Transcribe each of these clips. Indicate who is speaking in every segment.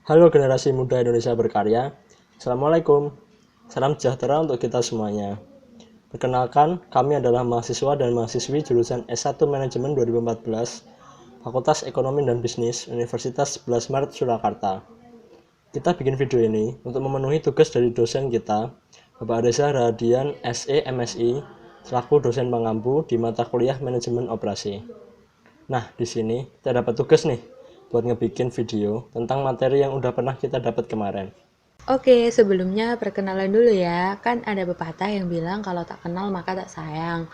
Speaker 1: Halo generasi muda Indonesia berkarya. Assalamualaikum. Salam sejahtera untuk kita semuanya. Perkenalkan, kami adalah mahasiswa dan mahasiswi jurusan S1 Manajemen 2014, Fakultas Ekonomi dan Bisnis, Universitas 11 Maret Surakarta. Kita bikin video ini untuk memenuhi tugas dari dosen kita, Bapak Reza Radian SE MSI, selaku dosen pengampu di mata kuliah Manajemen Operasi. Nah, di sini kita dapat tugas nih buat ngebikin video tentang materi yang udah pernah kita dapat kemarin.
Speaker 2: Oke, sebelumnya perkenalan dulu ya. Kan ada pepatah yang bilang kalau tak kenal maka tak sayang.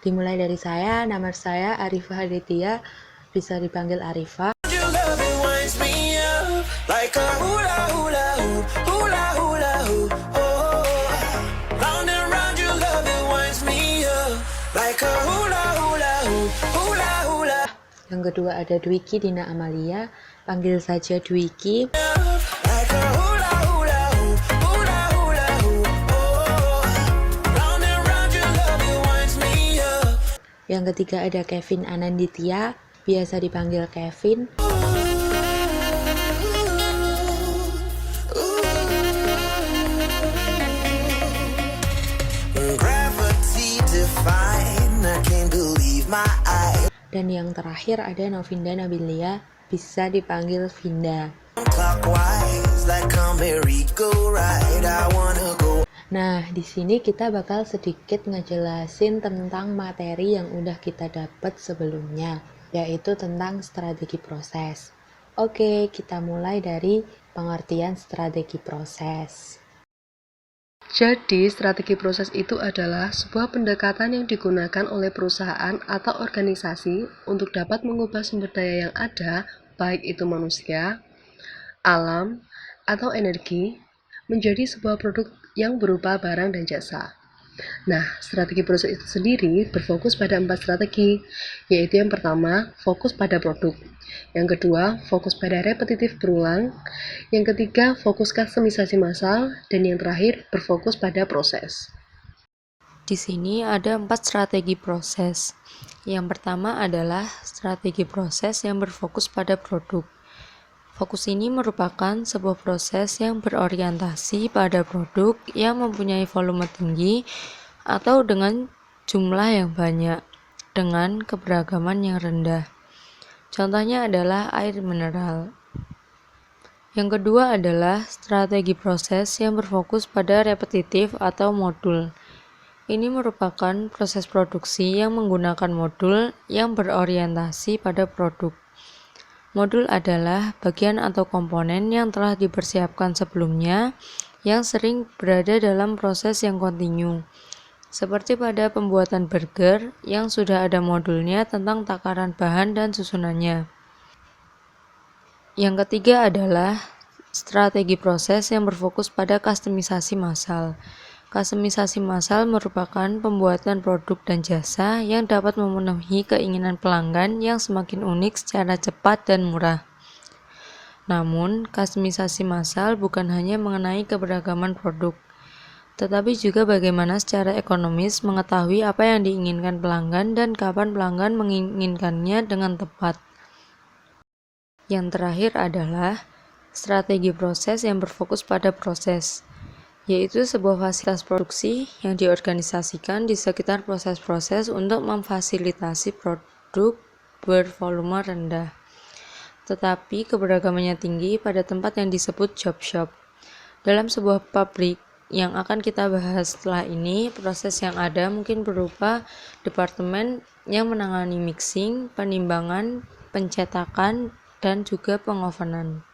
Speaker 2: Dimulai dari saya, nama saya Arifah Aditya, bisa dipanggil Arifah. Yang kedua ada Dwiki Dina Amalia, panggil saja Dwiki. Yang ketiga ada Kevin Ananditya, biasa dipanggil Kevin. Dan yang terakhir ada Novinda Nabilia, bisa dipanggil Vinda. Nah, di sini kita bakal sedikit ngejelasin tentang materi yang udah kita dapat sebelumnya, yaitu tentang strategi proses. Oke, kita mulai dari pengertian strategi proses.
Speaker 3: Jadi, strategi proses itu adalah sebuah pendekatan yang digunakan oleh perusahaan atau organisasi untuk dapat mengubah sumber daya yang ada, baik itu manusia, alam, atau energi, menjadi sebuah produk yang berupa barang dan jasa. Nah, strategi proses itu sendiri berfokus pada 4 strategi, yaitu yang pertama, fokus pada produk. Yang kedua, fokus pada repetitif berulang. Yang ketiga, fokus kustomisasi massal. Dan yang terakhir, berfokus pada proses.
Speaker 2: Di sini ada 4 strategi proses. Yang pertama adalah strategi proses yang berfokus pada produk. Fokus ini merupakan sebuah proses yang berorientasi pada produk yang mempunyai volume tinggi atau dengan jumlah yang banyak, dengan keberagaman yang rendah. Contohnya adalah air mineral. Yang kedua adalah strategi proses yang berfokus pada repetitif atau modul. Ini merupakan proses produksi yang menggunakan modul yang berorientasi pada produk. Modul adalah bagian atau komponen yang telah dipersiapkan sebelumnya yang sering berada dalam proses yang kontinu. Seperti pada pembuatan burger yang sudah ada modulnya tentang takaran bahan dan susunannya. Yang ketiga adalah strategi proses yang berfokus pada kustomisasi massal. Kustomisasi massal merupakan pembuatan produk dan jasa yang dapat memenuhi keinginan pelanggan yang semakin unik secara cepat dan murah. Namun, kustomisasi massal bukan hanya mengenai keberagaman produk, tetapi juga bagaimana secara ekonomis mengetahui apa yang diinginkan pelanggan dan kapan pelanggan menginginkannya dengan tepat. Yang terakhir adalah strategi proses yang berfokus pada proses, yaitu sebuah fasilitas produksi yang diorganisasikan di sekitar proses-proses untuk memfasilitasi produk bervolume rendah, tetapi keberagamannya tinggi pada tempat yang disebut job shop. Dalam sebuah pabrik yang akan kita bahas setelah ini, proses yang ada mungkin berupa departemen yang menangani mixing, penimbangan, pencetakan, dan juga pengovenan.